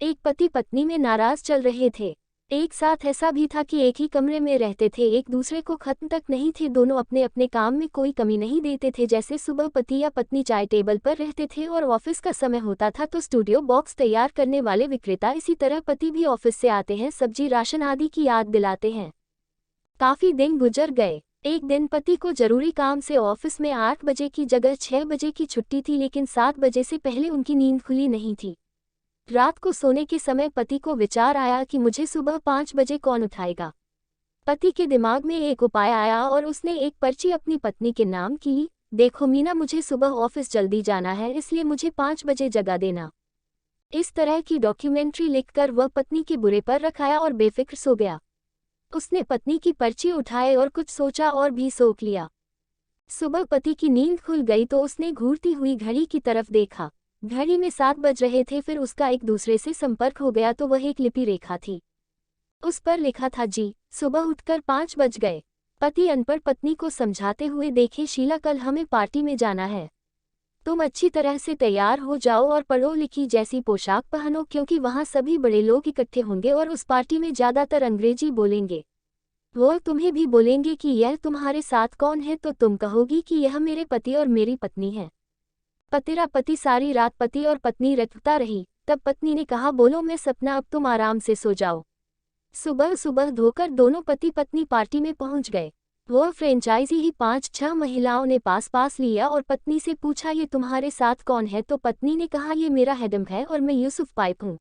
एक पति पत्नी में नाराज चल रहे थे। एक साथ ऐसा भी था कि एक ही कमरे में रहते थे, एक दूसरे को खत्म तक नहीं थे, दोनों अपने अपने काम में कोई कमी नहीं देते थे। जैसे सुबह पति या पत्नी चाय टेबल पर रहते थे और ऑफिस का समय होता था तो स्टूडियो बॉक्स तैयार करने वाले विक्रेता, इसी तरह पति भी ऑफिस से आते हैं, सब्जी राशन आदि की याद दिलाते हैं। काफी दिन गुजर गए। एक दिन पति को जरूरी काम से ऑफिस में 8 बजे की जगह 6 बजे की छुट्टी थी, लेकिन 7 बजे से पहले उनकी नींद खुली नहीं थी। रात को सोने के समय पति को विचार आया कि मुझे सुबह 5 बजे कौन उठाएगा। पति के दिमाग में एक उपाय आया और उसने एक पर्ची अपनी पत्नी के नाम की ली। देखो मीना, मुझे सुबह ऑफिस जल्दी जाना है, इसलिए मुझे 5 बजे जगा देना। इस तरह की डॉक्यूमेंट्री लिखकर वह पत्नी के बुरे पर रखाया और बेफिक्र सो गया। उसने पत्नी की पर्ची उठाए और कुछ सोचा और भी सो लिया। सुबह पति की नींद खुल गई तो उसने घूरती हुई घड़ी की तरफ देखा। घड़ी में 7 बज रहे थे। फिर उसका एक दूसरे से संपर्क हो गया तो वह एक लिपि रेखा थी। उस पर लिखा था, जी सुबह उठकर 5 बज गए। पति अनपढ़ पत्नी को समझाते हुए, देखे शीला, कल हमें पार्टी में जाना है, तुम अच्छी तरह से तैयार हो जाओ और पढ़ो लिखी जैसी पोशाक पहनो, क्योंकि वहाँ सभी बड़े लोग इकट्ठे होंगे और उस पार्टी में ज़्यादातर अंग्रेजी बोलेंगे। वो तुम्हें भी बोलेंगे कि यह तुम्हारे साथ कौन है, तो तुम कहोगी कि यह मेरे पति और मेरी पत्नी है। पतिरा पति सारी रात पति और पत्नी रटता रही। तब पत्नी ने कहा, बोलो मैं सपना, अब तुम आराम से सो जाओ। सुबह सुबह धोकर दोनों पति पत्नी पार्टी में पहुंच गए। वो फ्रेंचाइजी ही 5-6 महिलाओं ने पास लिया और पत्नी से पूछा, ये तुम्हारे साथ कौन है? तो पत्नी ने कहा, ये मेरा हेडम है और मैं यूसुफ पाइप हूँ।